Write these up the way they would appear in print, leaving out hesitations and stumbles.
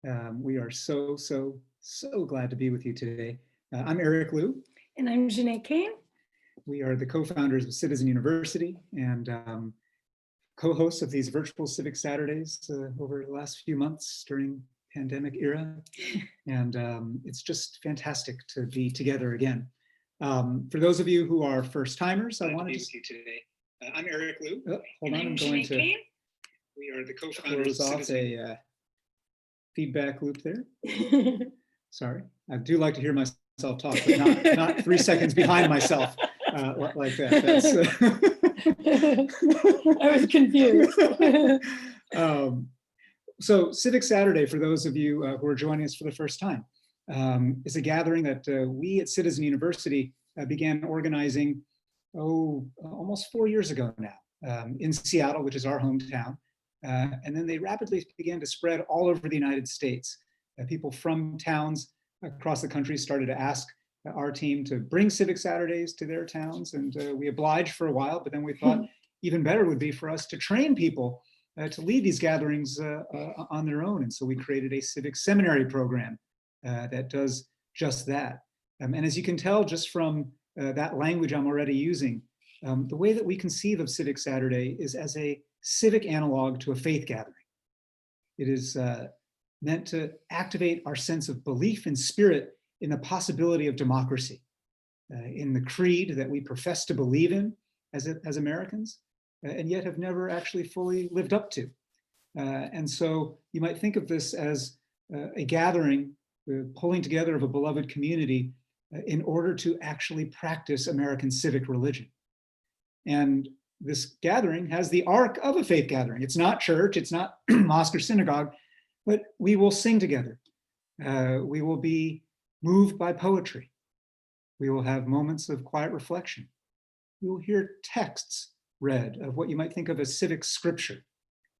We are so glad to be with you today. I'm Eric Liu. And I'm Janae Kane. We are the co-founders of Citizen University and co-hosts of these Virtual Civic Saturdays over the last few months during pandemic era. And it's just fantastic to be together again. For those of you who are first timers, I want to be with you today. I'm Eric Liu. Oh, hold on, I'm going to. We are the co-founders of Citizen. Feedback loop there. Sorry, I do like to hear myself talk, but not 3 seconds behind myself like that. I was confused. So Civic Saturday, for those of you who are joining us for the first time, is a gathering that we at Citizen University began organizing, almost 4 years ago now, in Seattle, which is our hometown. And then they rapidly began to spread all over the United States. People from towns across the country started to ask our team to bring Civic Saturdays to their towns, and we obliged for a while, but then we thought even better would be for us to train people to lead these gatherings on their own. And so we created a civic seminary program that does just that. And as you can tell just from that language I'm already using, the way that we conceive of Civic Saturday is as a civic analog to a faith gathering. It is meant to activate our sense of belief and spirit in the possibility of democracy, in the creed that we profess to believe in as Americans, and yet have never actually fully lived up to. And so you might think of this as a gathering, pulling together of a beloved community in order to actually practice American civic religion. And this gathering has the arc of a faith gathering. It's not church, it's not mosque or synagogue, but we will sing together. We will be moved by poetry. We will have moments of quiet reflection. We will hear texts read of what you might think of as civic scripture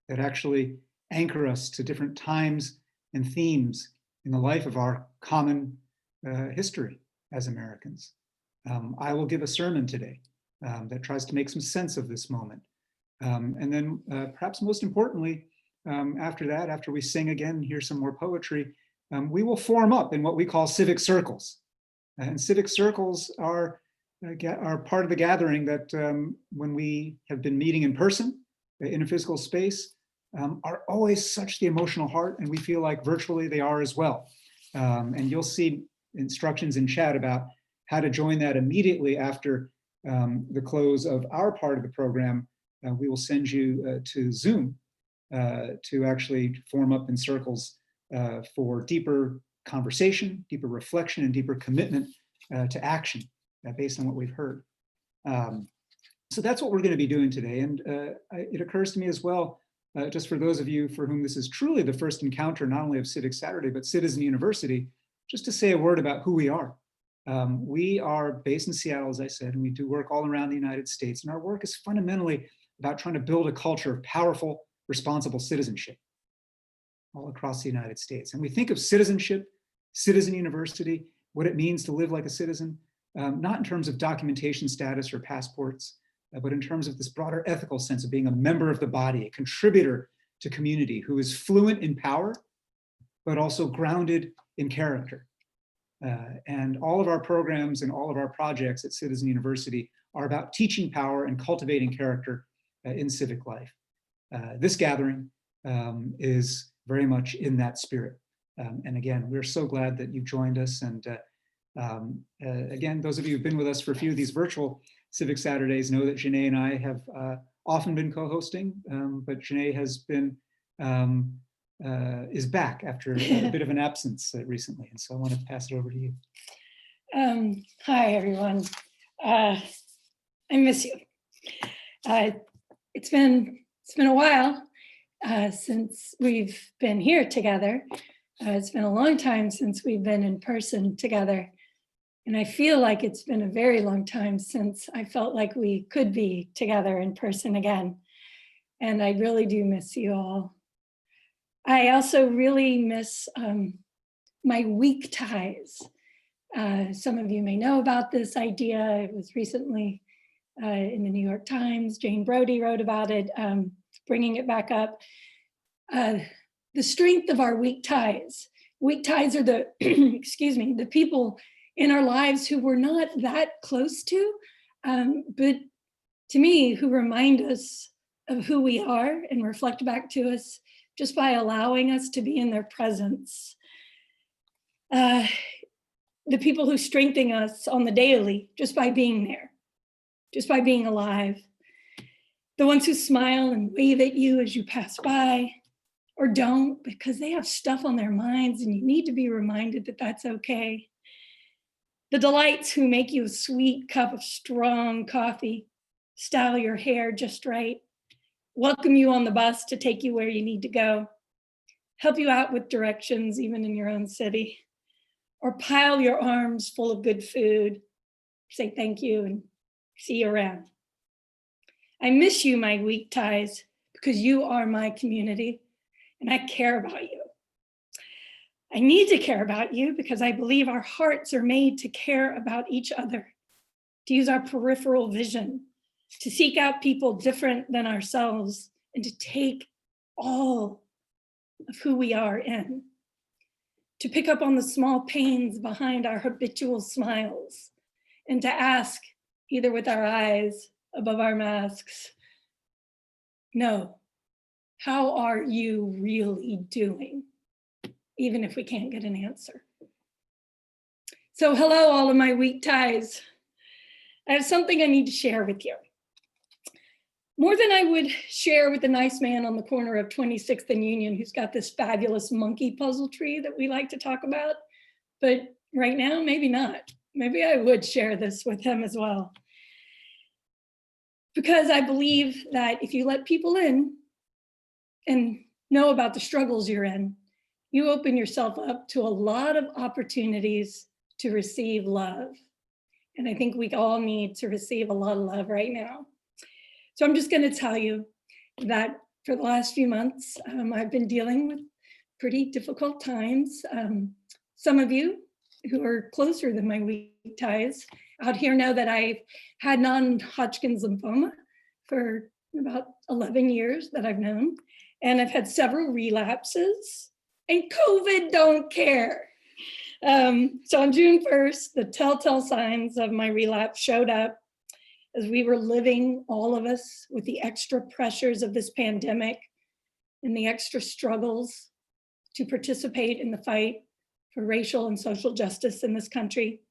that actually anchor us to different times and themes in the life of our common history as Americans. I will give a sermon today that tries to make some sense of this moment. And then perhaps most importantly, after that, after we sing again and hear some more poetry, we will form up in what we call civic circles. And civic circles are part of the gathering that when we have been meeting in person in a physical space, are always such the emotional heart, and we feel like virtually they are as well. And you'll see instructions in chat about how to join that immediately after the close of our part of the program. We will send you to Zoom to actually form up in circles for deeper conversation, deeper reflection, and deeper commitment to action based on what we've heard. So that's what we're going to be doing today. And it occurs to me as well, just for those of you for whom this is truly the first encounter, not only of Civic Saturday, but Citizen University, just to say a word about who we are. We are based in Seattle, as I said, and we do work all around the United States. And our work is fundamentally about trying to build a culture of powerful, responsible citizenship all across the United States. And we think of citizenship, Citizen University, what it means to live like a citizen, not in terms of documentation status or passports, but in terms of this broader ethical sense of being a member of the body, a contributor to community who is fluent in power, but also grounded in character. And all of our programs and all of our projects at Citizen University are about teaching power and cultivating character in civic life. This gathering is very much in that spirit. And again, we're so glad that you've joined us. And again, those of you who've been with us for a few of these virtual Civic Saturdays know that Janae and I have often been co-hosting, but Janae has been is back after a bit of an absence recently. And so I want to pass it over to you. Hi, everyone. I miss you. It's been a while since we've been here together. It's been a long time since we've been in person together. And I feel like it's been a very long time since I felt like we could be together in person again. And I really do miss you all. I also really miss my weak ties. Some of you may know about this idea. It was recently in the New York Times. Jane Brody wrote about it, bringing it back up. the strength of our weak ties. Weak ties are the, excuse me, the people in our lives who we're not that close to, but to me, who remind us of who we are and reflect back to us just by allowing us to be in their presence. The people who strengthen us on the daily just by being there, just by being alive. The ones who smile and wave at you as you pass by, or don't because they have stuff on their minds and you need to be reminded that that's okay. The delights who make you a sweet cup of strong coffee, style your hair just right, welcome you on the bus to take you where you need to go, help you out with directions even in your own city, or pile your arms full of good food, say thank you and see you around. I miss you, my weak ties, because you are my community and I care about you. I need to care about you because I believe our hearts are made to care about each other, to use our peripheral vision, to seek out people different than ourselves and to take all of who we are in, to pick up on the small pains behind our habitual smiles and to ask, either with our eyes above our masks, no, how are you really doing? Even if we can't get an answer. So hello, all of my weak ties. I have something I need to share with you. More than I would share with the nice man on the corner of 26th and Union who's got this fabulous monkey puzzle tree that we like to talk about. But right now, maybe not. Maybe I would share this with him as well. Because I believe that if you let people in and know about the struggles you're in, you open yourself up to a lot of opportunities to receive love. And I think we all need to receive a lot of love right now. So I'm just going to tell you that for the last few months, I've been dealing with pretty difficult times. Some of you who are closer than my weak ties out here know that I've had non-Hodgkin's lymphoma for about 11 years that I've known. And I've had several relapses, and COVID don't care. So on June 1st, the telltale signs of my relapse showed up as we were living, all of us, with the extra pressures of this pandemic and the extra struggles to participate in the fight for racial and social justice in this country.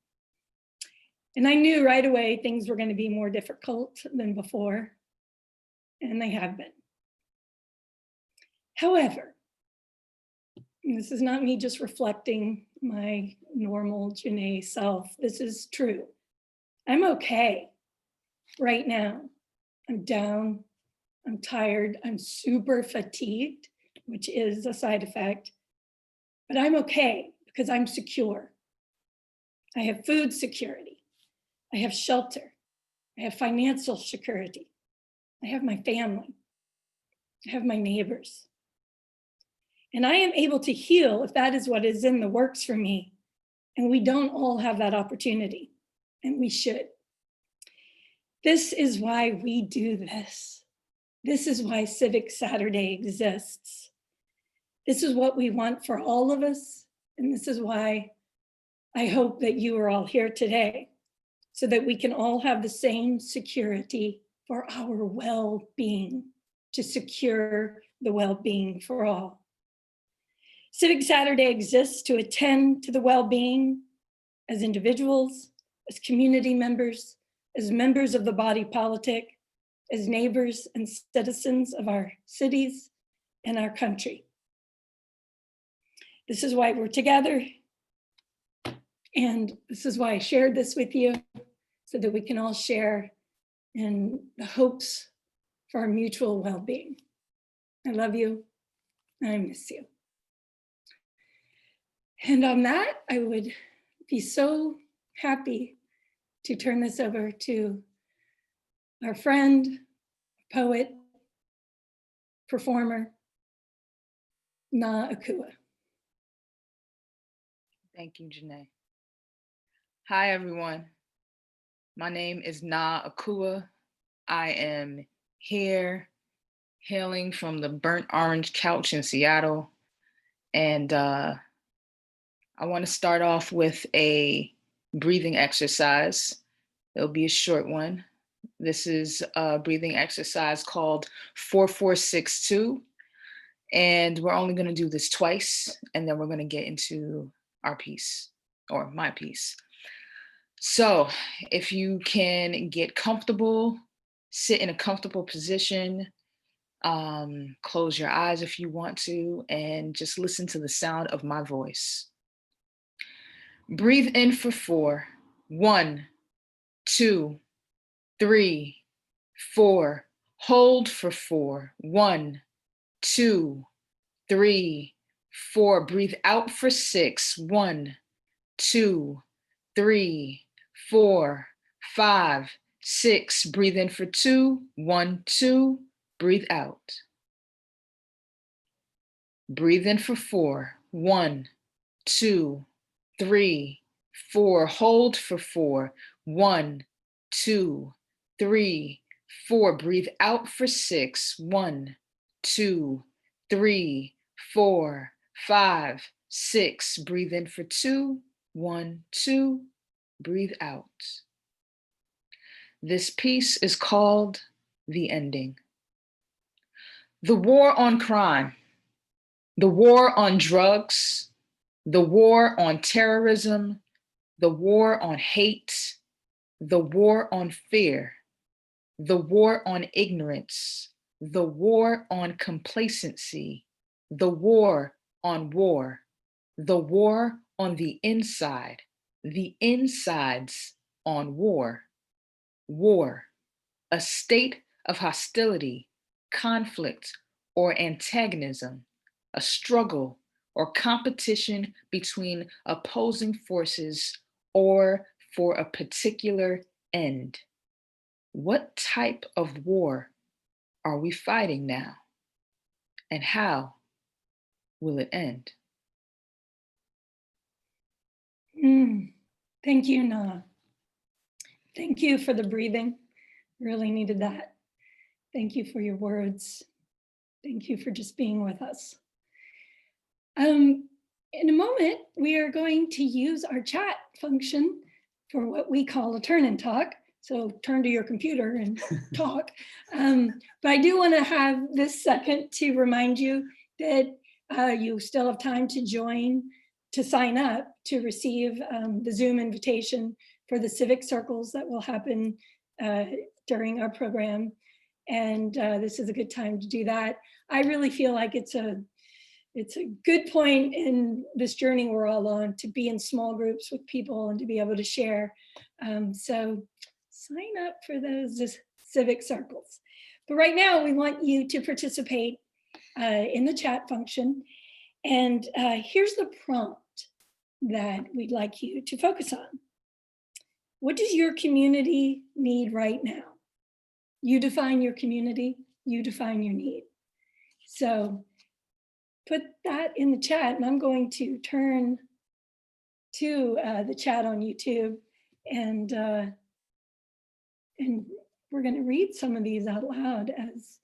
And I knew right away things were going to be more difficult than before, and they have been. However, and this is not me just reflecting my normal Janae self, this is true. I'm okay right now. I'm down, I'm tired, I'm super fatigued, which is a side effect, but I'm okay because I'm secure. I have food security, I have shelter, I have financial security, I have my family, I have my neighbors. And I am able to heal if that is what is in the works for me. And we don't all have that opportunity, and we should. This is why we do this. This is why Civic Saturday exists. This is what we want for all of us. And this is why I hope that you are all here today, so that we can all have the same security for our well-being, to secure the well-being for all. Civic Saturday exists to attend to the well-being as individuals, as community members, as members of the body politic, as neighbors and citizens of our cities and our country. This is why we're together, and this is why I shared this with you, so that we can all share in the hopes for our mutual well-being. I love you, and I miss you. And on that, I would be so happy to turn this over to our friend, poet, performer, Na Akua. Thank you, Janae. Hi, everyone. My name is Na Akua. I am here hailing from the burnt orange couch in Seattle, And I want to start off with a breathing exercise. It'll be a short one. This is a breathing exercise called 4462. And we're only going to do this twice, and then we're going to get into our piece, or my piece. So if you can get comfortable, sit in a comfortable position, close your eyes if you want to, and just listen to the sound of my voice. Breathe in for 4. 1, 2, 3, 4. Hold for 4. 1, 2, 3, 4. Breathe out for 6. 1, 2, 3, 4, 5, 6. Breathe in for 2. 1, 2. Breathe out. Breathe in for 4. 1, 2, 3, 4. Hold for 4. 1, 2, 3, 4. Breathe out for 6. 1, 2, 3, 4, 5, 6. Breathe in for 2. 1, 2. Breathe out. This piece is called The Ending. The war on crime, the war on drugs, the war on terrorism, the war on hate, the war on fear, the war on ignorance, the war on complacency, the war on war, the war on the inside, the insides on war, war, a state of hostility, conflict, or antagonism, a struggle or competition between opposing forces or for a particular end. What type of war are we fighting now? And how will it end? Thank you, Na. Thank you for the breathing. Really needed that. Thank you for your words. Thank you for just being with us. In a moment, we are going to use our chat function for what we call a turn and talk. So turn to your computer and talk. But I do want to have this second to remind you that you still have time to join, to sign up, to receive the Zoom invitation for the Civic Circles that will happen during our program. And this is a good time to do that. I really feel like it's a good point in this journey we're all on, to be in small groups with people and to be able to share. So sign up for those Civic Circles. But right now we want you to participate in the chat function. And here's the prompt that we'd like you to focus on. What does your community need right now? You define your community, you define your need. So put that in the chat, and I'm going to turn to the chat on YouTube, and we're going to read some of these out loud as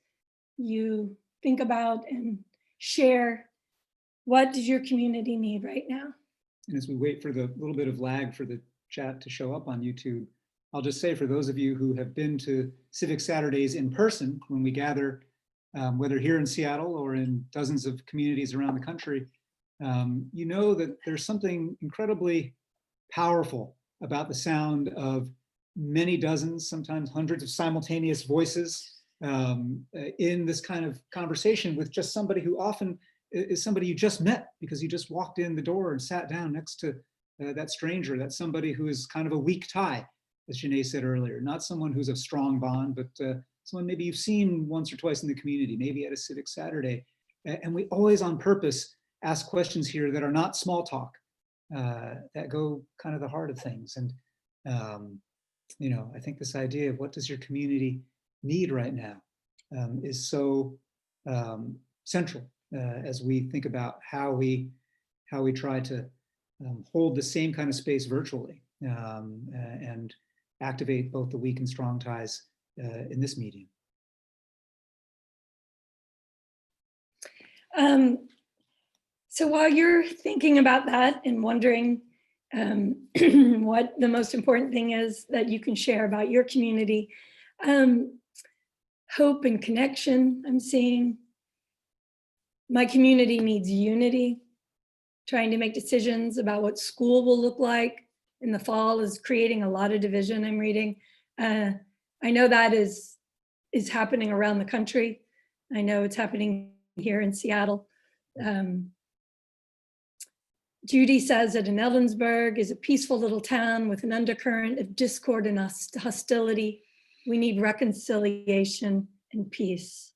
you think about and share, what does your community need right now? And as we wait for the little bit of lag for the chat to show up on YouTube, I'll just say, for those of you who have been to Civic Saturdays in person, when we gather, whether here in Seattle or in dozens of communities around the country, you know that there's something incredibly powerful about the sound of many dozens, sometimes hundreds of simultaneous voices in this kind of conversation with just somebody who often is somebody you just met because you just walked in the door and sat down next to that stranger. That's somebody who is kind of a weak tie, as Janae said earlier, not someone who's a strong bond, but someone maybe you've seen once or twice in the community, maybe at a Civic Saturday. And we always on purpose ask questions here that are not small talk, that go kind of the heart of things. And, you know, I think this idea of what does your community need right now is so central as we think about how we try to hold the same kind of space virtually and activate both the weak and strong ties in this medium. So while you're thinking about that and wondering what the most important thing is that you can share about your community, hope and connection, I'm seeing. My community needs unity. Trying to make decisions about what school will look like in the fall is creating a lot of division, I'm reading. I know that is happening around the country. I know it's happening here in Seattle. Judy says that in Ellensburg is a peaceful little town with an undercurrent of discord and hostility. We need reconciliation and peace.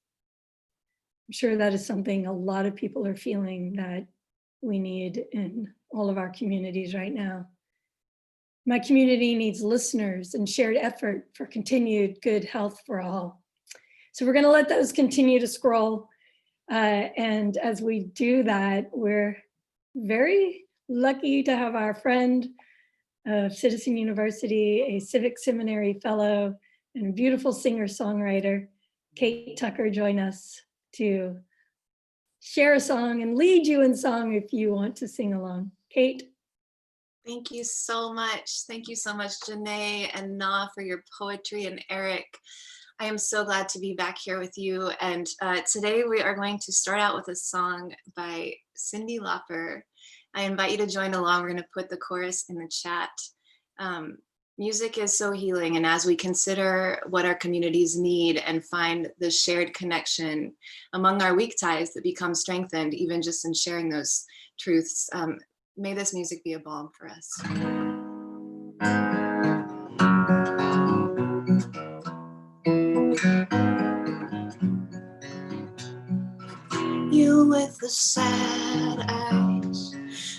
I'm sure that is something a lot of people are feeling that we need in all of our communities right now. My community needs listeners and shared effort for continued good health for all. So we're gonna let those continue to scroll. And as we do that, we're very lucky to have our friend of Citizen University, a civic seminary fellow, and a beautiful singer-songwriter, Kate Tucker, join us to share a song and lead you in song if you want to sing along. Kate. Thank you so much. Thank you so much, Janae and Na, for your poetry, and Eric. I am so glad to be back here with you. And today we are going to start out with a song by Cyndi Lauper. I invite you to join along. We're going to put the chorus in the chat. Music is so healing, and as we consider what our communities need and find the shared connection among our weak ties that become strengthened even just in sharing those truths, may this music be a balm for us. You with the sad eyes,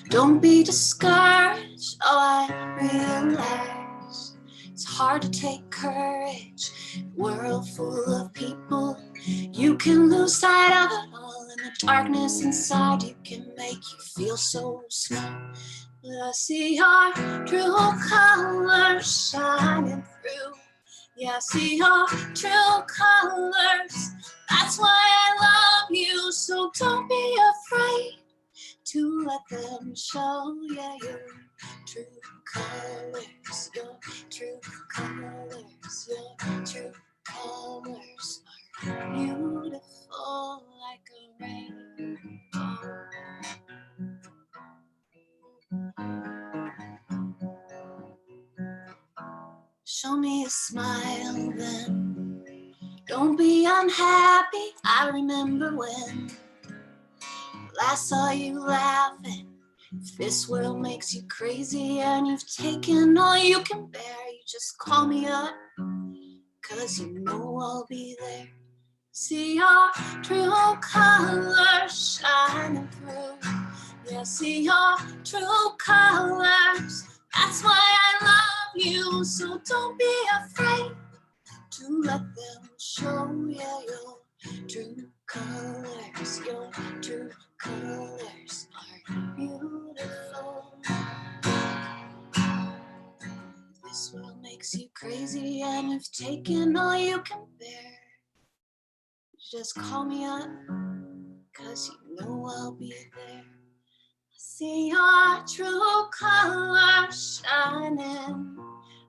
don't be discouraged. Oh, I realize it's hard to take courage. World full of people, you can lose sight of it all. In the darkness inside, you can make you feel so small. But I see your true colors shining through. Yeah, I see your true colors. That's why I love you. So don't be afraid to let them show. Yeah, your true colors, your true colors, your true colors are beautiful like a rainbow. Show me a smile then. Don't be unhappy. I remember when last saw you laughing. If this world makes you crazy and you've taken all you can bear, you just call me up, 'cause you know I'll be there. See your true colors shining through. Yeah, see your true colors. That's why I love you. So don't be afraid to let them show. Yeah, your true colors, your true colors are beautiful. This world makes you crazy and you've taken all you can bear. Just call me up, 'cause you know I'll be there. I see your true colors shining.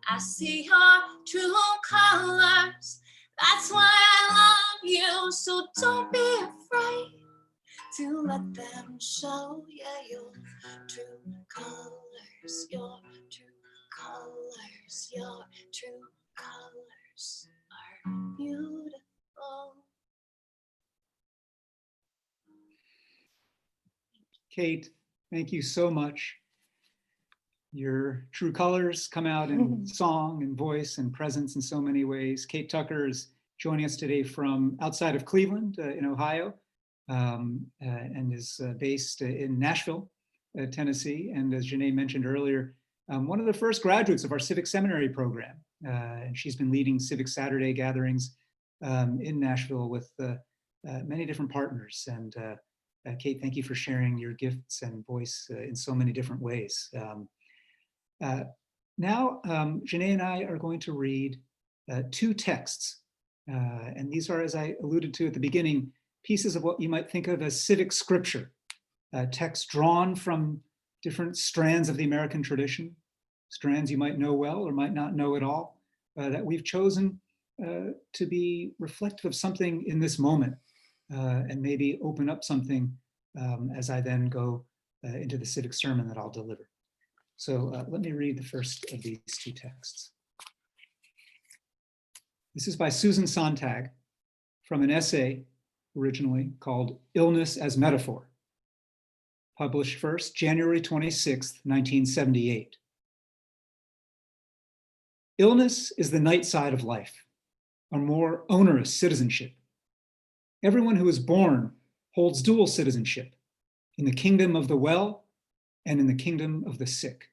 I see your true colors. That's why I love you. So don't be afraid to let them show. Yeah, your true colors, your true colors, your true colors are beautiful. Kate, thank you so much. Your true colors come out in song and voice and presence in so many ways. Kate Tucker is joining us today from outside of Cleveland in Ohio, and is based in Nashville, Tennessee. And as Janae mentioned earlier, one of the first graduates of our Civic Seminary program. And she's been leading Civic Saturday gatherings in Nashville with many different partners. And Kate, thank you for sharing your gifts and voice in so many different ways. Now, Janae and I are going to read two texts. And these are, as I alluded to at the beginning, pieces of what you might think of as civic scripture. texts drawn from different strands of the American tradition, strands you might know well or might not know at all, that we've chosen to be reflective of something in this moment and maybe open up something as I then go into the civic sermon that I'll deliver. So let me read the first of these two texts. This is by Susan Sontag from an essay originally called Illness as Metaphor, published first January 26th, 1978. Illness is the night side of life, a more onerous citizenship. Everyone who is born holds dual citizenship in the kingdom of the well and in the kingdom of the sick.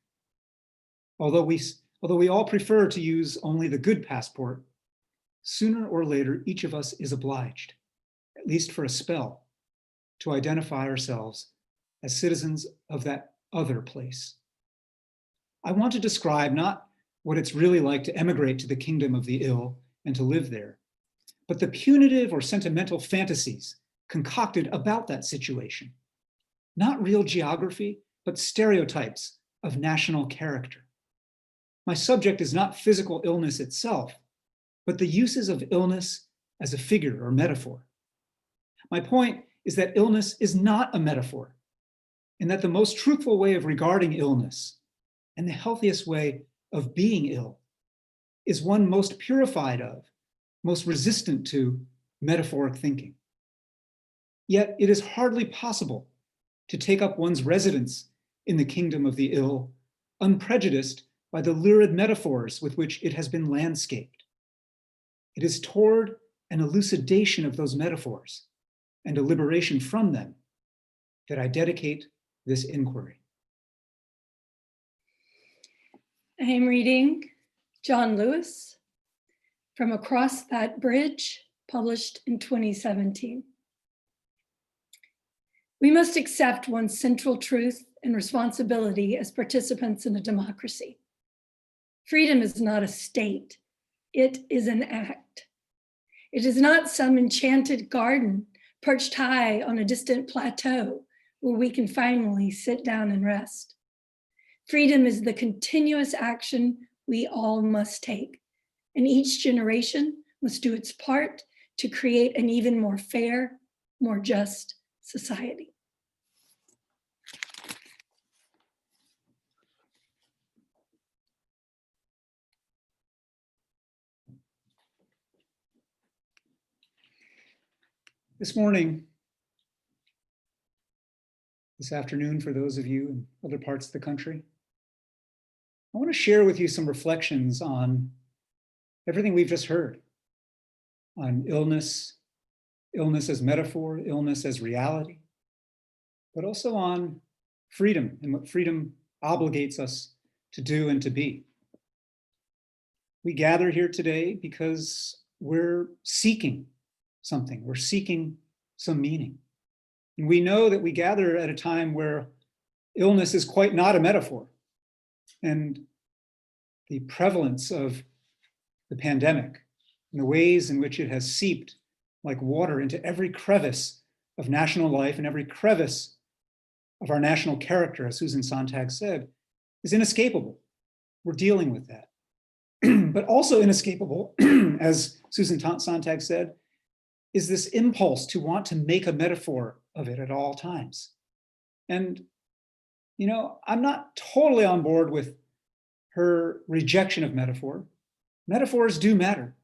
Although we all prefer to use only the good passport, sooner or later, each of us is obliged, at least for a spell, to identify ourselves as citizens of that other place. I want to describe not what it's really like to emigrate to the kingdom of the ill and to live there, but the punitive or sentimental fantasies concocted about that situation. Not real geography, but stereotypes of national character. My subject is not physical illness itself, but the uses of illness as a figure or metaphor. My point is that illness is not a metaphor, and that the most truthful way of regarding illness and the healthiest way of being ill is one most purified of, most resistant to metaphoric thinking. Yet it is hardly possible to take up one's residence in the kingdom of the ill unprejudiced by the lurid metaphors with which it has been landscaped. It is toward an elucidation of those metaphors and a liberation from them that I dedicate this inquiry. I am reading John Lewis from Across That Bridge, published in 2017. We must accept one's central truth and responsibility as participants in a democracy. Freedom is not a state, it is an act. It is not some enchanted garden perched high on a distant plateau where we can finally sit down and rest. Freedom is the continuous action we all must take, and each generation must do its part to create an even more fair, more just society. This morning, this afternoon, for those of you in other parts of the country, I want to share with you some reflections on everything we've just heard, on illness, illness as metaphor, illness as reality, but also on freedom and what freedom obligates us to do and to be. We gather here today because we're seeking something, we're seeking some meaning. And we know that we gather at a time where illness is quite not a metaphor. And the prevalence of the pandemic and the ways in which it has seeped like water into every crevice of national life and every crevice of our national character, as Susan Sontag said, is inescapable. We're dealing with that. But also inescapable, as Susan Sontag said, is this impulse to want to make a metaphor of it at all times. And, you know, I'm not totally on board with her rejection of metaphor. Metaphors do matter.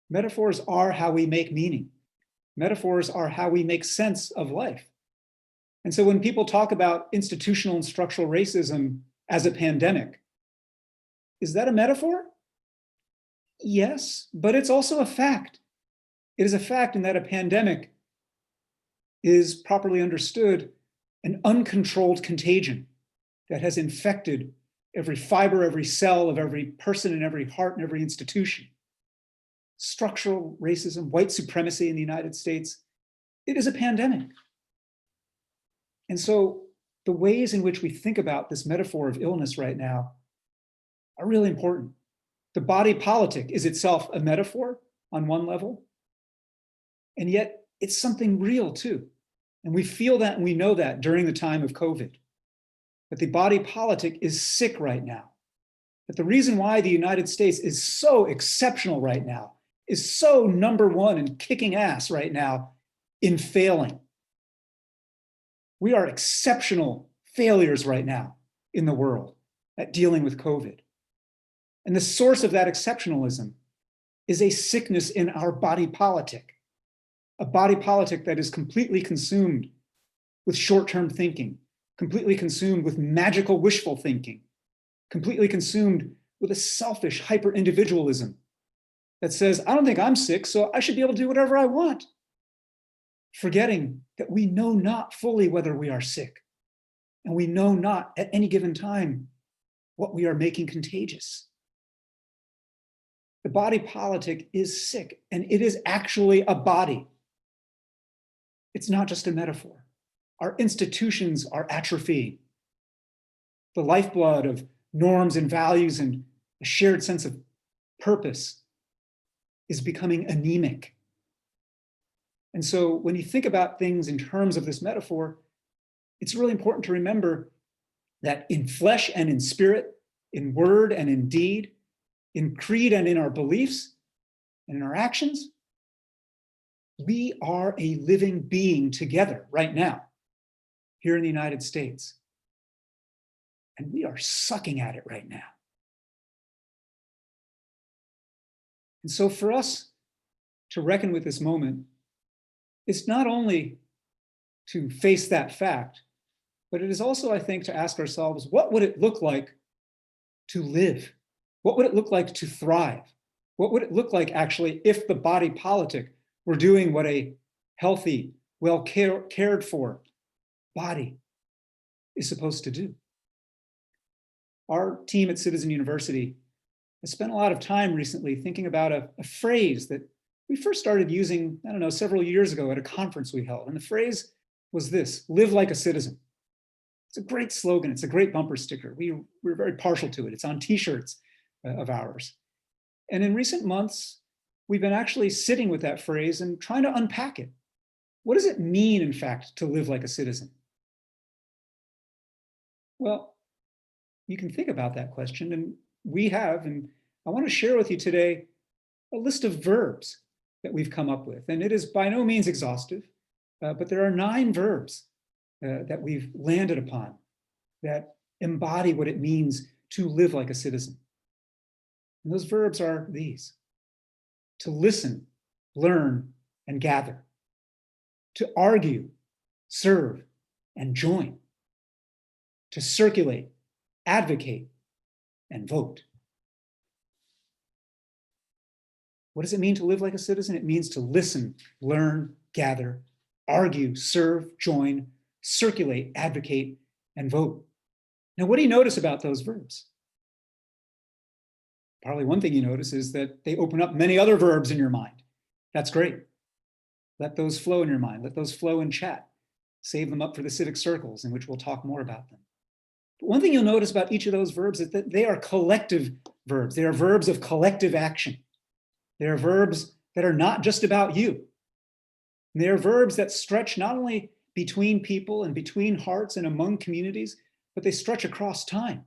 Metaphors are how we make meaning. Metaphors are how we make sense of life. And so when people talk about institutional and structural racism as a pandemic, is that a metaphor? Yes, but it's also a fact. It is a fact in that a pandemic is, properly understood, an uncontrolled contagion that has infected every fiber, every cell of every person in every heart and every institution. Structural racism, white supremacy in the United States, it is a pandemic. And so the ways in which we think about this metaphor of illness right now are really important. The body politic is itself a metaphor on one level, and yet it's something real too. And we feel that and we know that during the time of COVID, that the body politic is sick right now. That the reason why the United States is so exceptional right now, is so number one and kicking ass right now in failing. We are exceptional failures right now in the world at dealing with COVID. And the source of that exceptionalism is a sickness in our body politic, a body politic that is completely consumed with short-term thinking, completely consumed with magical wishful thinking, completely consumed with a selfish hyper-individualism that says, I don't think I'm sick, so I should be able to do whatever I want. Forgetting that we know not fully whether we are sick, and we know not at any given time what we are making contagious. The body politic is sick, and it is actually a body. It's not just a metaphor. Our institutions are atrophying. The lifeblood of norms and values and a shared sense of purpose is becoming anemic. And so when you think about things in terms of this metaphor, it's really important to remember that in flesh and in spirit, in word and in deed, in creed and in our beliefs and in our actions, we are a living being together right now here in the United States. And we are sucking at it right now. And so for us to reckon with this moment, it's not only to face that fact, but it is also, I think, to ask ourselves, what would it look like to live? What would it look like to thrive? What would it look like, actually, if the body politic were doing what a healthy, well cared for body is supposed to do? Our team at Citizen University has spent a lot of time recently thinking about a phrase that we first started using, I don't know, several years ago at a conference we held. And the phrase was this: live like a citizen. It's a great slogan. It's a great bumper sticker. We're very partial to it. It's on t-shirts of ours. And in recent months, we've been actually sitting with that phrase and trying to unpack it. What does it mean, in fact, to live like a citizen? Well, you can think about that question, and we have, and I want to share with you today a list of verbs that we've come up with. And it is by no means exhaustive, but there are 9 verbs that we've landed upon that embody what it means to live like a citizen. And those verbs are these: to listen, learn, and gather, to argue, serve, and join, to circulate, advocate, and vote. What does it mean to live like a citizen? It means to listen, learn, gather, argue, serve, join, circulate, advocate, and vote. Now, what do you notice about those verbs? Probably one thing you notice is that they open up many other verbs in your mind. That's great. Let those flow in your mind. Let those flow in chat. Save them up for the Civic Circles, in which we'll talk more about them. But one thing you'll notice about each of those verbs is that they are collective verbs. They are verbs of collective action. They are verbs that are not just about you. And they are verbs that stretch not only between people and between hearts and among communities, but they stretch across time.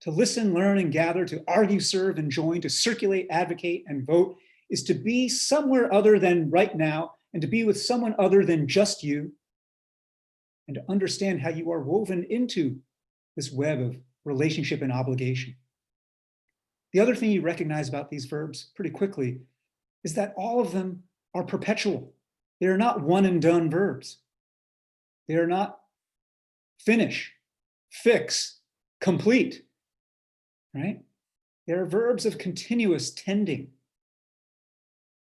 To listen, learn, and gather, to argue, serve, and join, to circulate, advocate, and vote is to be somewhere other than right now, and to be with someone other than just you, and to understand how you are woven into this web of relationship and obligation. The other thing you recognize about these verbs pretty quickly is that all of them are perpetual. They are not one and done verbs. They are not finish, fix, complete, right? They are verbs of continuous tending.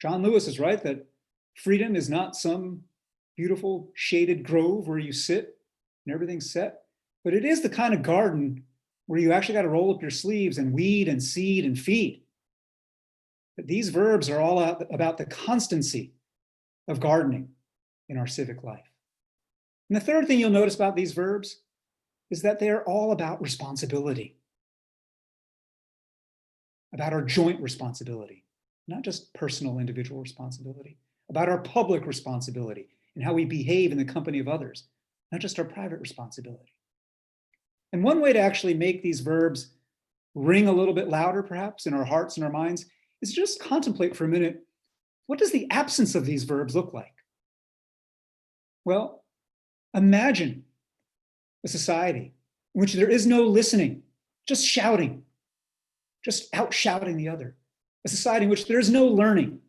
John Lewis is right that freedom is not some beautiful shaded grove where you sit and everything's set, but it is the kind of garden where you actually got to roll up your sleeves and weed and seed and feed. But these verbs are all about the constancy of gardening in our civic life. And the third thing you'll notice about these verbs is that they are all about responsibility, about our joint responsibility, not just personal individual responsibility, about our public responsibility and how we behave in the company of others, not just our private responsibility. And one way to actually make these verbs ring a little bit louder, perhaps, in our hearts and our minds, is just contemplate for a minute, what does the absence of these verbs look like? Well, imagine a society in which there is no listening, just shouting, just out shouting the other. A society in which there is no learning,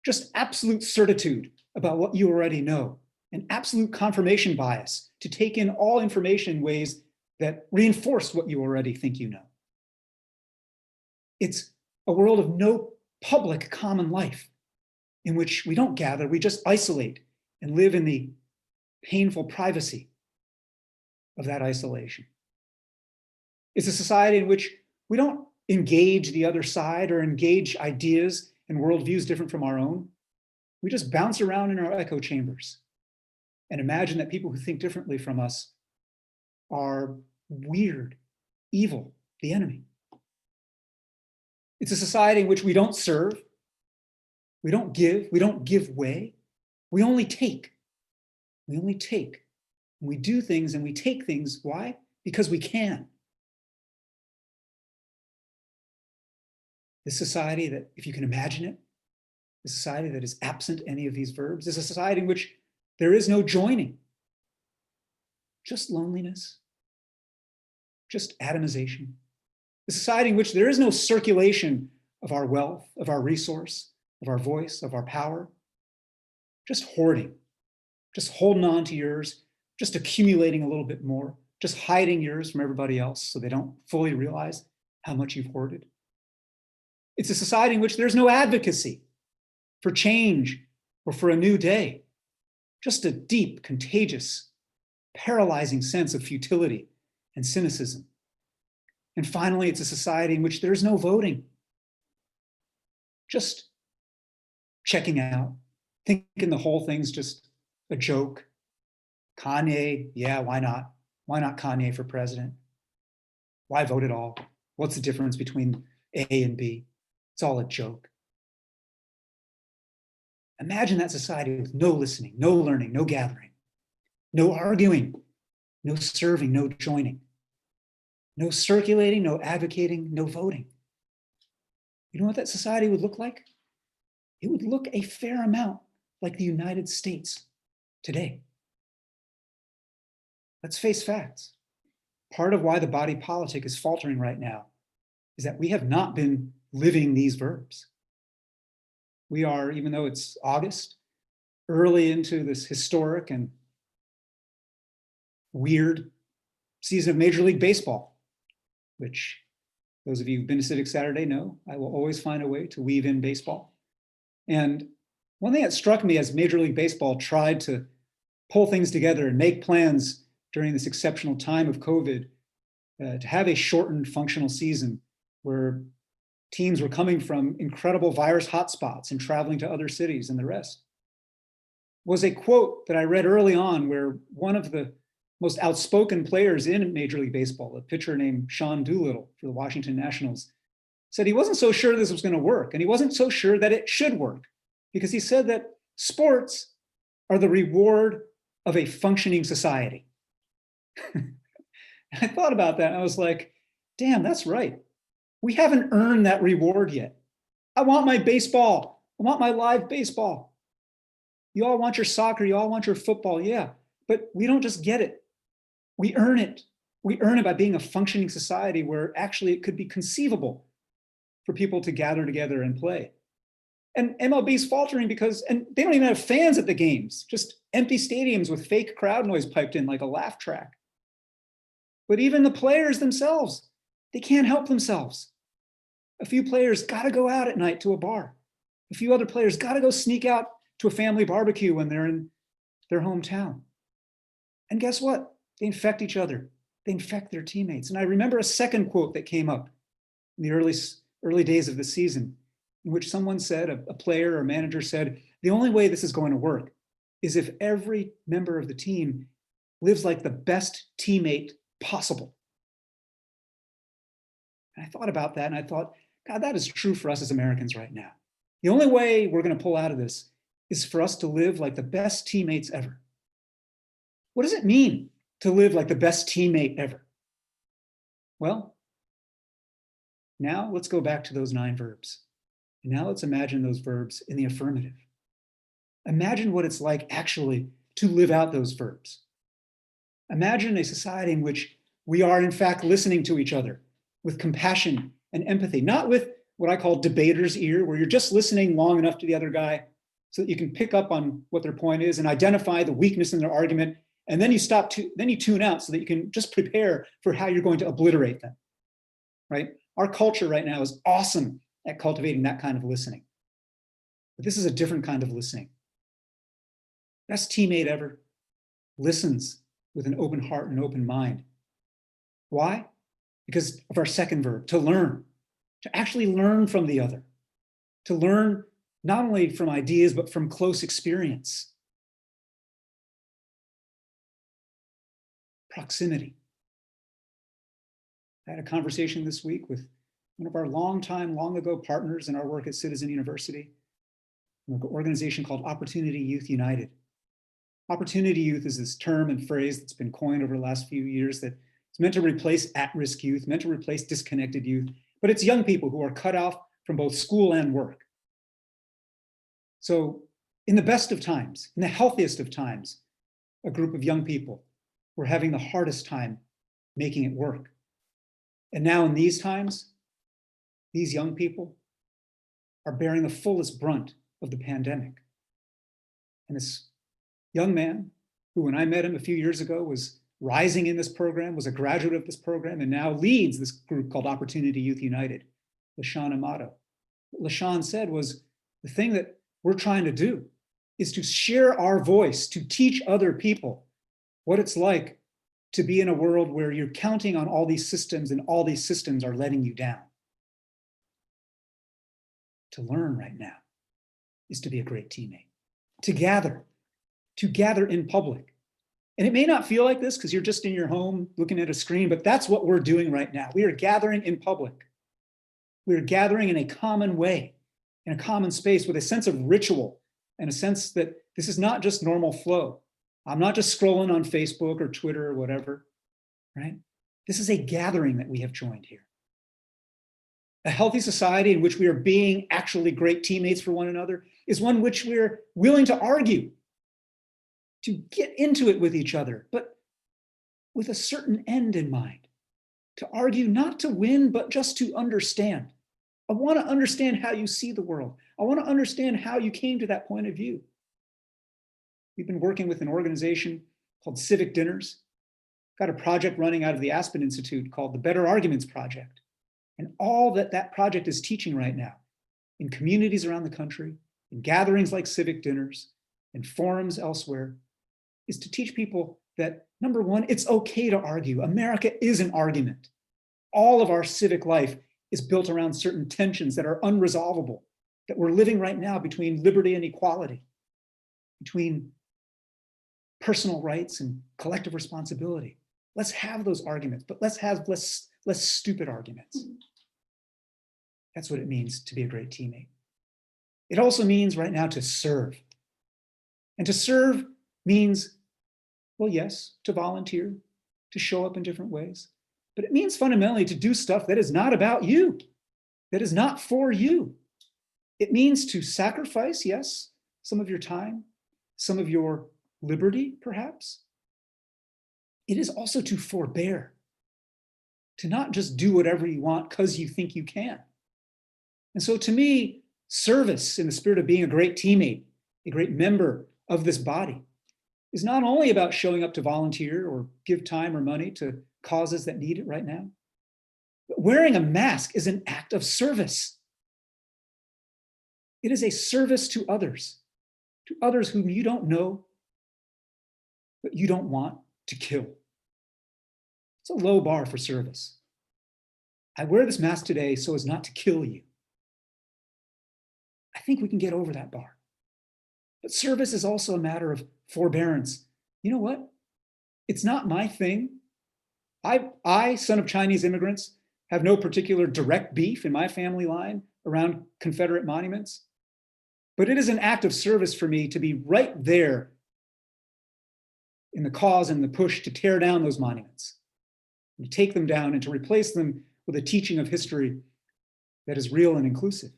just absolute certitude about what you already know, and absolute confirmation bias to take in all information in ways that reinforce what you already think you know. It's a world of no public common life in which we don't gather, we just isolate and live in the painful privacy of that isolation. It's a society in which we don't engage the other side or engage ideas and worldviews different from our own. We just bounce around in our echo chambers and imagine that people who think differently from us are weird, evil, the enemy. It's a society in which we don't serve, we don't give way, we only take. We only take. And we do things and we take things. Why? Because we can. This society that, if you can imagine it, a society that is absent any of these verbs, is a society in which there is no joining, just loneliness, just atomization. A society in which there is no circulation of our wealth, of our resource, of our voice, of our power, just hoarding, just holding on to yours, just accumulating a little bit more, just hiding yours from everybody else so they don't fully realize how much you've hoarded. It's a society in which there's no advocacy for change or for a new day, just a deep, contagious, paralyzing sense of futility and cynicism. And finally, it's a society in which there's no voting, just checking out, thinking the whole thing's just a joke. Kanye, yeah, why not? Why not Kanye for president? Why vote at all? What's the difference between A and B? It's all a joke. Imagine that society with no listening, no learning, no gathering, no arguing, no serving, no joining, no circulating, no advocating, no voting. You know what that society would look like? It would look a fair amount like the United States today. Let's face facts. Part of why the body politic is faltering right now is that we have not been living these verbs. We are, even though it's August, early into this historic and weird season of Major League Baseball, which those of you who've been to Civic Saturday know I will always find a way to weave in baseball. And one thing that struck me as Major League Baseball tried to pull things together and make plans during this exceptional time of COVID to have a shortened functional season where teams were coming from incredible virus hotspots and traveling to other cities and the rest, was a quote that I read early on where one of the most outspoken players in Major League Baseball, a pitcher named Sean Doolittle for the Washington Nationals, said he wasn't so sure this was going to work, and he wasn't so sure that it should work, because he said that sports are the reward of a functioning society. I thought about that and I was like, damn, that's right. We haven't earned that reward yet. I want my baseball. I want my live baseball. You all want your soccer, you all want your football, yeah, but we don't just get it. We earn it. We earn it by being a functioning society where actually it could be conceivable for people to gather together and play. And MLB is faltering because, and they don't even have fans at the games, just empty stadiums with fake crowd noise piped in like a laugh track. But even the players themselves, they can't help themselves. A few players got to go out at night to a bar. A few other players got to go sneak out to a family barbecue when they're in their hometown. And guess what? They infect each other. They infect their teammates. And I remember a second quote that came up in the early days of the season, in which someone said, a player or manager said, the only way this is going to work is if every member of the team lives like the best teammate possible. And I thought about that and I thought, God, that is true for us as Americans right now. The only way we're going to pull out of this is for us to live like the best teammates ever. What does it mean to live like the best teammate ever? Well, now let's go back to those 9 verbs. And now let's imagine those verbs in the affirmative. Imagine what it's like actually to live out those verbs. Imagine a society in which we are in fact listening to each other with compassion and empathy, not with what I call debater's ear, where you're just listening long enough to the other guy so that you can pick up on what their point is and identify the weakness in their argument. And then you tune out so that you can just prepare for how you're going to obliterate them, right? Our culture right now is awesome at cultivating that kind of listening. But this is a different kind of listening. Best teammate ever listens with an open heart and open mind. Why? Because of our second verb, to learn, to actually learn from the other, to learn not only from ideas, but from close experience. Proximity. I had a conversation this week with one of our long ago partners in our work at Citizen University, an organization called Opportunity Youth United. Opportunity youth is this term and phrase that's been coined over the last few years that it's meant to replace at-risk youth, meant to replace disconnected youth, but it's young people who are cut off from both school and work. So in the best of times, in the healthiest of times, a group of young people were having the hardest time making it work. And now in these times, these young people are bearing the fullest brunt of the pandemic. And this young man, who when I met him a few years ago was rising in this program, was a graduate of this program, and now leads this group called Opportunity Youth United, LaShawn Amato. What LaShawn said was, the thing that we're trying to do is to share our voice, to teach other people what it's like to be in a world where you're counting on all these systems and all these systems are letting you down. To learn right now is to be a great teammate, to gather in public. And it may not feel like this because you're just in your home looking at a screen, but that's what we're doing right now. We are gathering in public. We are gathering in a common way, in a common space with a sense of ritual and a sense that this is not just normal flow. I'm not just scrolling on Facebook or Twitter or whatever, right? This is a gathering that we have joined here. A healthy society in which we are being actually great teammates for one another is one which we're willing to argue, to get into it with each other, but with a certain end in mind. To argue not to win, but just to understand. I want to understand how you see the world. I want to understand how you came to that point of view. We've been working with an organization called Civic Dinners. Got a project running out of the Aspen Institute called the Better Arguments Project. And all that project is teaching right now in communities around the country, in gatherings like Civic Dinners, in forums elsewhere, is to teach people that, number one, it's okay to argue. America is an argument. All of our civic life is built around certain tensions that are unresolvable, that we're living right now between liberty and equality, between personal rights and collective responsibility. Let's have those arguments, but let's have less stupid arguments. That's what it means to be a great teammate. It also means right now to serve. And to serve means, well, yes, to volunteer, to show up in different ways. But it means fundamentally to do stuff that is not about you, that is not for you. It means to sacrifice, yes, some of your time, some of your liberty, perhaps. It is also to forbear, to not just do whatever you want because you think you can. And so to me, service in the spirit of being a great teammate, a great member of this body, is not only about showing up to volunteer or give time or money to causes that need it right now, but wearing a mask is an act of service. It is a service to others whom you don't know, but you don't want to kill. It's a low bar for service. I wear this mask today so as not to kill you. I think we can get over that bar. But service is also a matter of forbearance. You know what? It's not my thing. I, son of Chinese immigrants, have no particular direct beef in my family line around Confederate monuments. But it is an act of service for me to be right there in the cause and the push to tear down those monuments, and to take them down and to replace them with a teaching of history that is real and inclusive.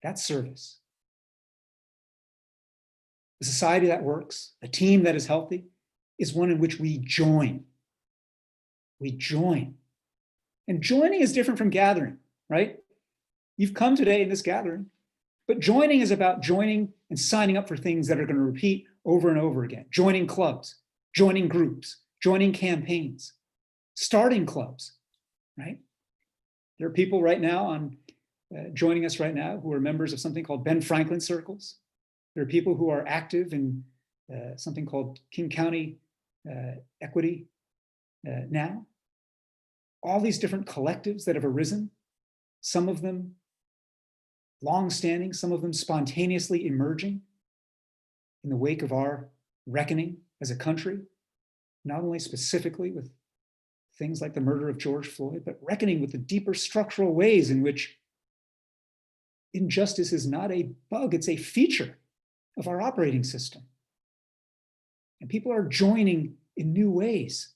That's service. A society that works, a team that is healthy, is one in which we join. We join. And joining is different from gathering, right? You've come today in this gathering, but joining is about joining and signing up for things that are going to repeat over and over again. Joining clubs, joining groups, joining campaigns, starting clubs, right? There are people right now joining us right now who are members of something called Ben Franklin Circles. There are people who are active in something called King County Equity now. All these different collectives that have arisen, some of them long-standing, some of them spontaneously emerging in the wake of our reckoning as a country, not only specifically with things like the murder of George Floyd, but reckoning with the deeper structural ways in which injustice is not a bug, it's a feature of our operating system. And people are joining in new ways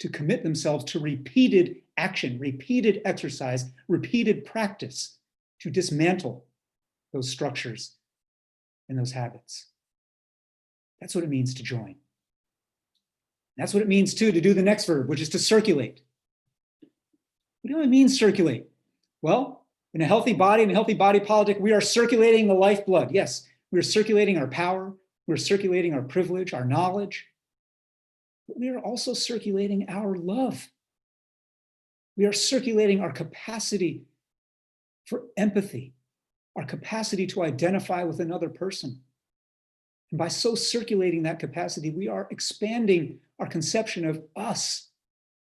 to commit themselves to repeated action, repeated exercise, repeated practice to dismantle those structures and those habits. That's what it means to join. That's what it means too to do the next verb, which is to circulate. What do I mean circulate? Well, in a healthy body, in a healthy body politic, we are circulating the lifeblood. Yes, we're circulating our power, we're circulating our privilege, our knowledge, but we are also circulating our love. We are circulating our capacity for empathy, our capacity to identify with another person. And by so circulating that capacity, we are expanding our conception of us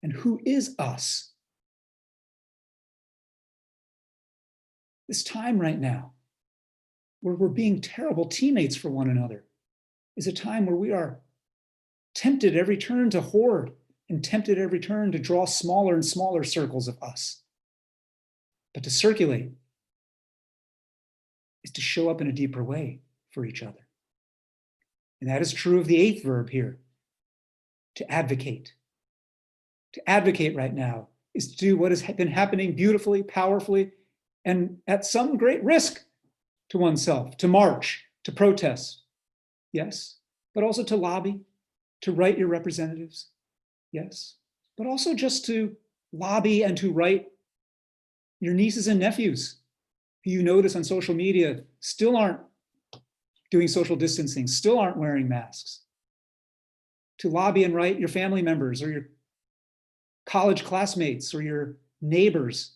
and who is us. This time right now, where we're being terrible teammates for one another, is a time where we are tempted at every turn to hoard and tempted at every turn to draw smaller and smaller circles of us. But to circulate is to show up in a deeper way for each other. And that is true of the eighth verb here, to advocate. To advocate right now is to do what has been happening beautifully, powerfully, and at some great risk to oneself, to march, to protest, yes, but also to lobby, to write your representatives, yes, but also just to lobby and to write your nieces and nephews who you notice on social media still aren't doing social distancing, still aren't wearing masks. To lobby and write your family members or your college classmates or your neighbors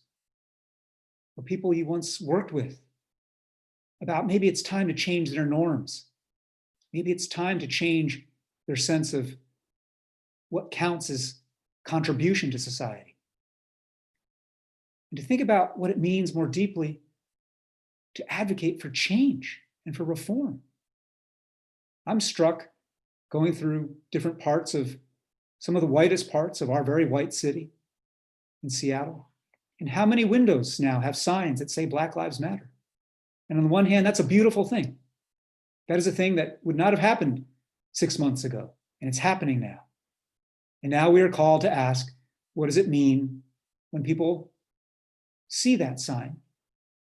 or people you once worked with about maybe it's time to change their norms. Maybe it's time to change their sense of what counts as contribution to society. And to think about what it means more deeply to advocate for change and for reform. I'm struck going through different parts of some of the whitest parts of our very white city in Seattle, and how many windows now have signs that say Black Lives Matter. And on the one hand, that's a beautiful thing. That is a thing that would not have happened 6 months ago, and it's happening now. And now we are called to ask, what does it mean when people see that sign?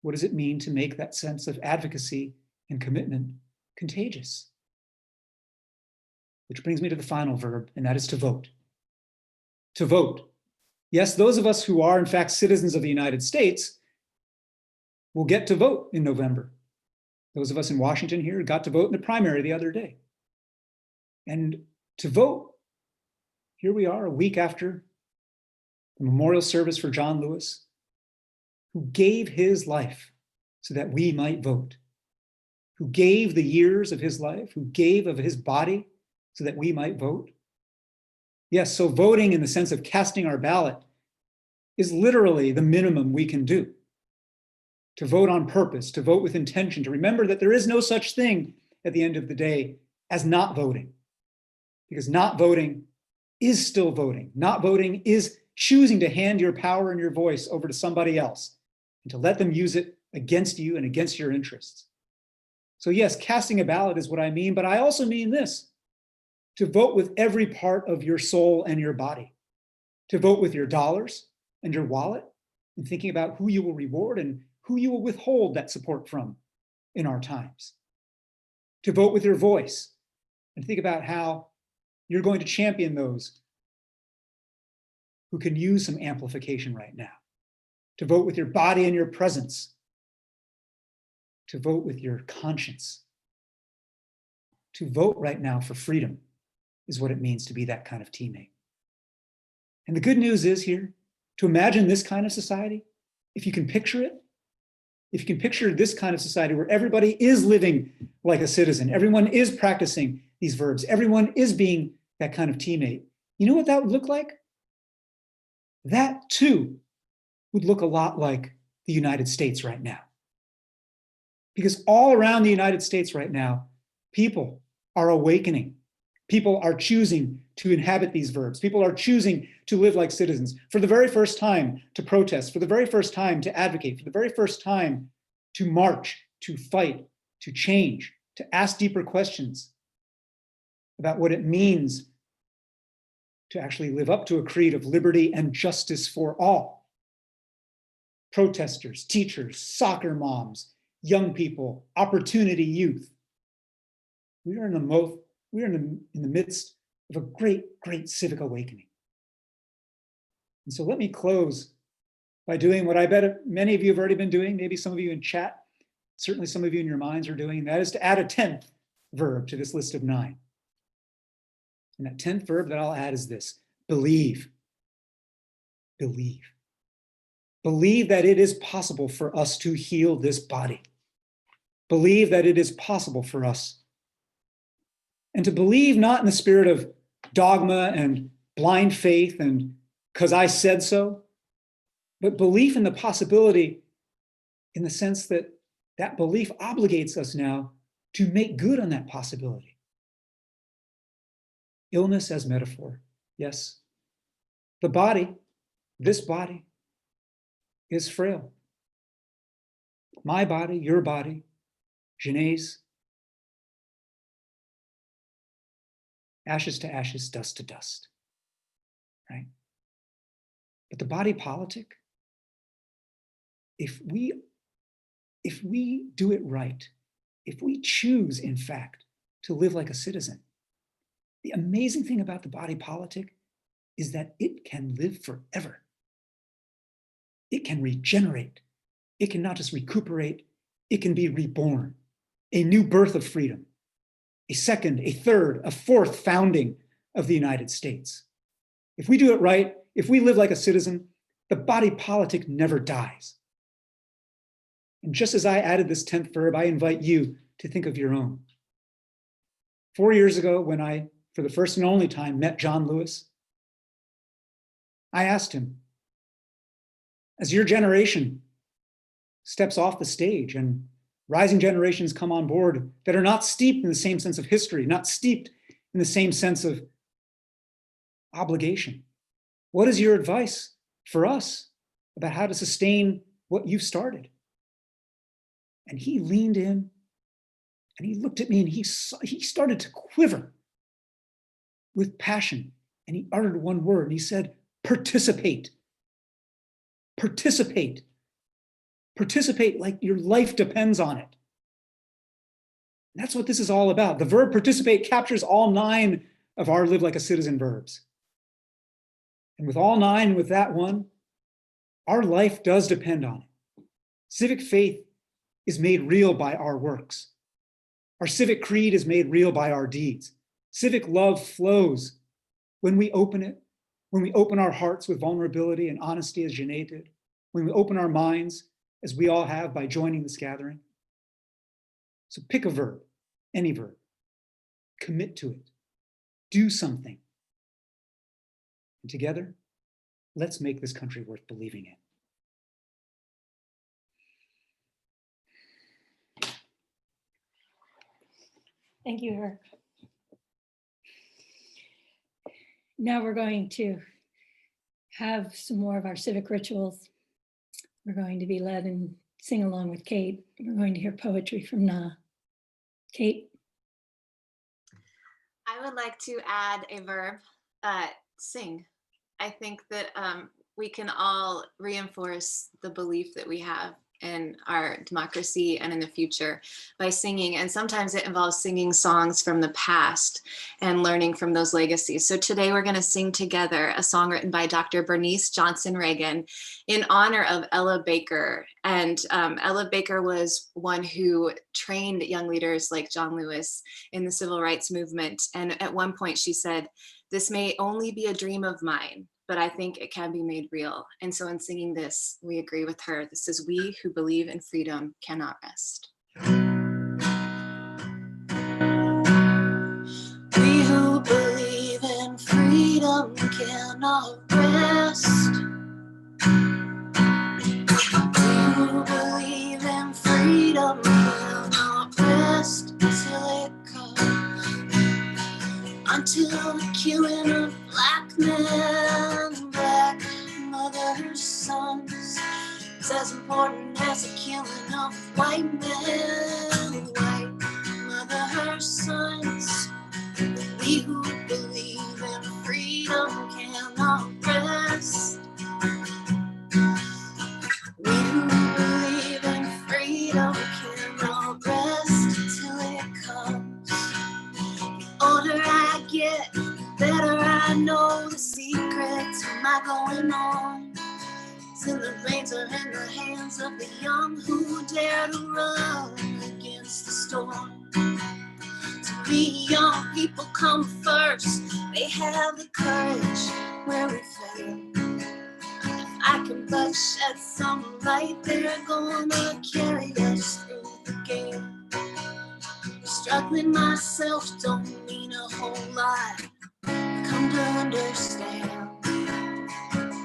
What does it mean to make that sense of advocacy and commitment contagious? Which brings me to the final verb, and that is to vote. To vote. Yes, those of us who are in fact citizens of the United States will get to vote in November. Those of us in Washington here got to vote in the primary the other day. And to vote, here we are a week after the memorial service for John Lewis, who gave his life so that we might vote, who gave the years of his life, who gave of his body so that we might vote. Yes, so voting in the sense of casting our ballot is literally the minimum we can do. To vote on purpose, to vote with intention, to remember that there is no such thing at the end of the day as not voting. Because not voting is still voting. Not voting is choosing to hand your power and your voice over to somebody else and to let them use it against you and against your interests. So yes, casting a ballot is what I mean, but I also mean this: to vote with every part of your soul and your body, to vote with your dollars and your wallet, and thinking about who you will reward and who you will withhold that support from in our times. To vote with your voice and think about how you're going to champion those who can use some amplification right now. To vote with your body and your presence. To vote with your conscience. To vote right now for freedom is what it means to be that kind of teammate. And the good news is here, to imagine this kind of society, if you can picture it, if you can picture this kind of society where everybody is living like a citizen, everyone is practicing these verbs, everyone is being that kind of teammate, you know what that would look like? That too would look a lot like the United States right now. Because all around the United States right now, people are awakening. People are choosing to inhabit these verbs. People are choosing to live like citizens for the very first time, to protest, for the very first time to advocate, for the very first time to march, to fight, to change, to ask deeper questions about what it means to actually live up to a creed of liberty and justice for all. Protesters, teachers, soccer moms, young people, opportunity youth. We are in the midst of a great civic awakening. And so let me close by doing what I bet many of you have already been doing, maybe some of you in chat, certainly some of you in your minds are doing, and that is to add a 10th verb to this list of 9. And that 10th verb that I'll add is this: believe. Believe. Believe that it is possible for us to heal this body. Believe that it is possible for us. And to believe not in the spirit of dogma and blind faith and because I said so, but belief in the possibility in the sense that that belief obligates us now to make good on that possibility. Illness as metaphor, yes. The body, this body, is frail. My body, your body, Janae's, ashes to ashes, dust to dust, right? But the body politic, if we do it right, if we choose, in fact, to live like a citizen, the amazing thing about the body politic is that it can live forever. It can regenerate. It can not just recuperate, it can be reborn. A new birth of freedom. A second, a third, a fourth founding of the United States. If we do it right, if we live like a citizen, the body politic never dies. And just as I added this 10th verb, I invite you to think of your own. 4 years ago, when I, for the first and only time, met John Lewis, I asked him, as your generation steps off the stage and rising generations come on board that are not steeped in the same sense of history, not steeped in the same sense of obligation, what is your advice for us about how to sustain what you've started? And he leaned in and he looked at me and he started to quiver with passion. And he uttered one word and he said, participate. Participate. Participate like your life depends on it. And that's what this is all about. The verb participate captures all 9 of our live like a citizen verbs. And with all 9, with that one, our life does depend on it. Civic faith is made real by our works. Our civic creed is made real by our deeds. Civic love flows when we open it, when we open our hearts with vulnerability and honesty as Janae did, when we open our minds as we all have by joining this gathering. So pick a verb, any verb, commit to it, do something. And together, let's make this country worth believing in. Thank you, Eric. Now we're going to have some more of our civic rituals. We're going to be led and sing along with Kate. We're going to hear poetry from Na. Kate? I would like to add a verb, sing. I think that we can all reinforce the belief that we have in our democracy and in the future by singing. And sometimes it involves singing songs from the past and learning from those legacies. So today we're going to sing together a song written by Dr. Bernice Johnson Reagan in honor of Ella Baker. And Ella Baker was one who trained young leaders like John Lewis in the civil rights movement. And at one point she said, "This may only be a dream of mine, but I think it can be made real." And so in singing this, we agree with her. This is "We Who Believe in Freedom Cannot Rest." We who believe in freedom cannot rest. We who believe in freedom cannot rest until it comes, until the killing of black men, black mothers' sons is as important as the killing of white men, white mothers' sons. We who believe in freedom cannot rest. We who believe in freedom cannot rest until it comes. The older I get, the better I know the secrets of my going on. Till the reins are in the hands of the young who dare to run against the storm. To me, young people come first. They have the courage where we fail. If I can but shed some light, they're gonna carry us through the gale. Struggling myself don't mean a whole lot. Come to understand.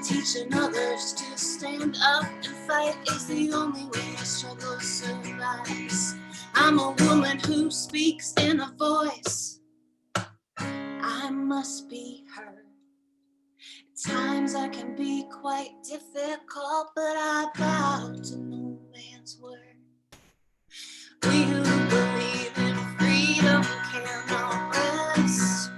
Teaching others to stand up and fight is the only way the struggle survives. I'm a woman who speaks in a voice. I must be heard. At times I can be quite difficult, but I bow to no man's word. We who believe in freedom cannot rest.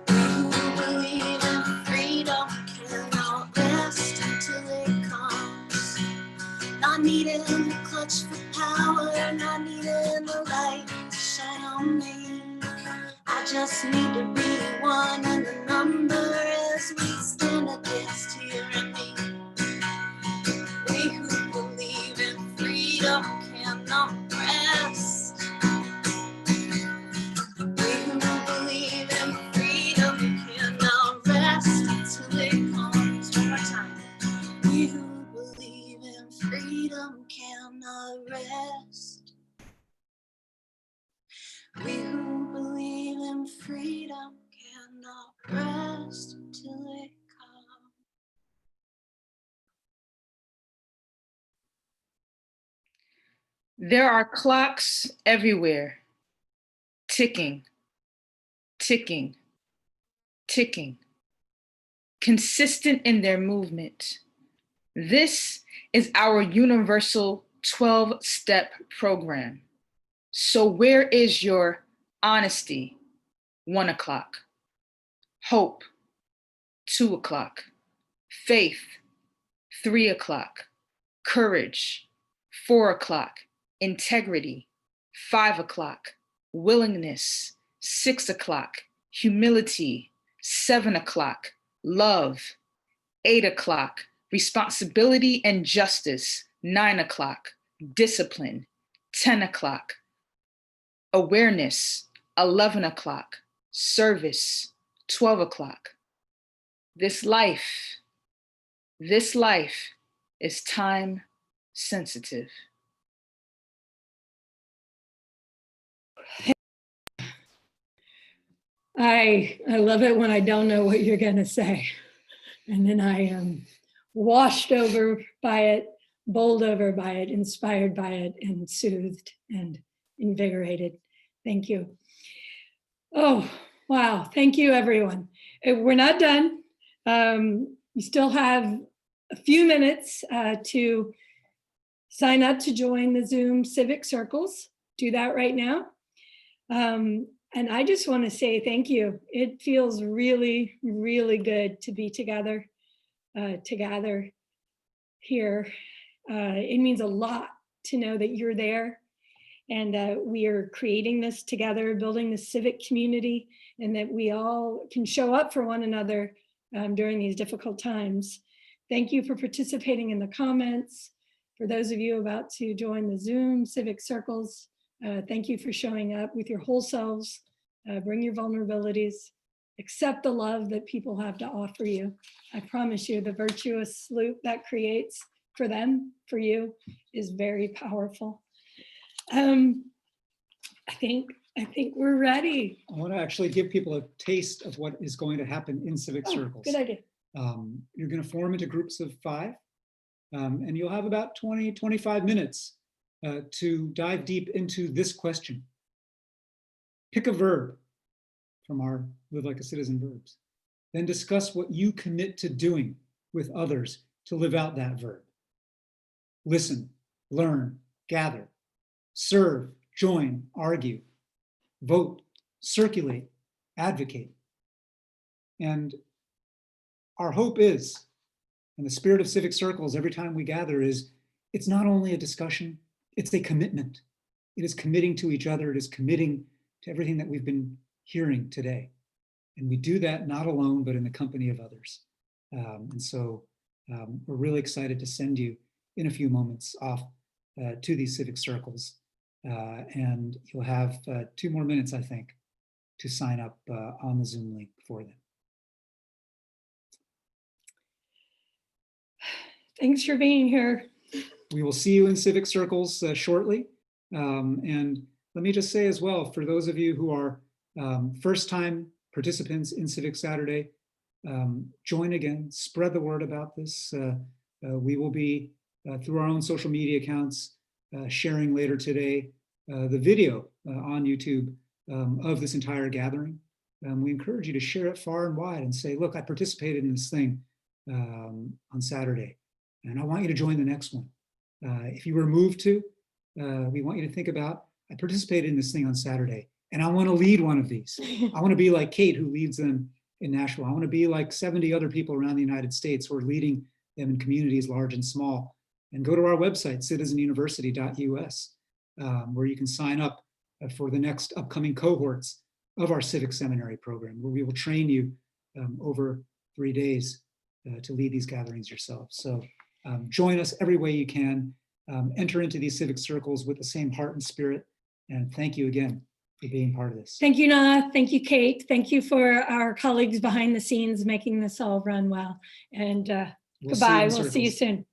We who believe in freedom cannot rest until it comes. Not needing the clutch for power, not needing the light to shine on me. I just need to be one in the number as we stand against tyranny. We who believe in freedom cannot rest. We who believe in freedom cannot rest until it comes. One more time. We who believe in freedom cannot rest. We who believe in freedom cannot rest until it comes. There are clocks everywhere, ticking, ticking, ticking, consistent in their movement. This is our universal 12-step program. So where is your honesty? 1 o'clock. Hope, 2 o'clock. Faith, 3 o'clock. Courage, 4 o'clock. Integrity, 5 o'clock. Willingness, 6 o'clock. Humility, 7 o'clock. Love, 8 o'clock. Responsibility and justice, 9 o'clock. Discipline, 10 o'clock. Awareness, 11 o'clock. Service, 12 o'clock. This life is time sensitive. I love it when I don't know what you're gonna say. And then I am washed over by it, bowled over by it, inspired by it, and soothed and invigorated. Thank you. Oh, wow. Thank you, everyone. We're not done. You still have a few minutes to sign up to join the Zoom Civic Circles. Do that right now. And I just want to say thank you. It feels really, really good to be together, to gather here. It means a lot to know that you're there and we are creating this together, building the civic community, and that we all can show up for one another during these difficult times. Thank you for participating in the comments. For those of you about to join the Zoom Civic Circles, thank you for showing up with your whole selves. Bring your vulnerabilities. Accept the love that people have to offer you. I promise you the virtuous loop that creates for them, for you, is very powerful. I think we're ready. I want to actually give people a taste of what is going to happen in Civic Circles. Good idea. You're going to form into groups of 5, and you'll have about 20, 25 minutes to dive deep into this question. Pick a verb from our Live Like a Citizen verbs. Then discuss what you commit to doing with others to live out that verb. Listen, learn, gather, serve, join, argue, vote, circulate, advocate. And our hope is, and the spirit of Civic Circles every time we gather is, it's not only a discussion, it's a commitment. It is committing to each other. It is committing to everything that we've been hearing today. And we do that not alone, but in the company of others. And so we're really excited to send you in a few moments off to these Civic Circles. And you'll have 2 more minutes, I think, to sign up on the Zoom link for them. Thanks for being here. We will see you in Civic Circles shortly. And let me just say as well, for those of you who are first-time participants in Civic Saturday, join again, spread the word about this. We will be, through our own social media accounts, sharing later today the video on YouTube of this entire gathering. We encourage you to share it far and wide and say, look, I participated in this thing on Saturday, and I want you to join the next one. If you were moved to, we want you to think about, I participated in this thing on Saturday, and I want to lead one of these. I want to be like Kate, who leads them in Nashville. I want to be like 70 other people around the United States who are leading them in communities large and small. And go to our website, citizenuniversity.us, where you can sign up for the next upcoming cohorts of our Civic Seminary program, where we will train you over 3 days to lead these gatherings yourself. So join us every way you can. Enter into these Civic Circles with the same heart and spirit. And thank you again for being part of this. Thank you, Noah. Thank you, Kate. Thank you for our colleagues behind the scenes making this all run well. And goodbye. We'll see you soon.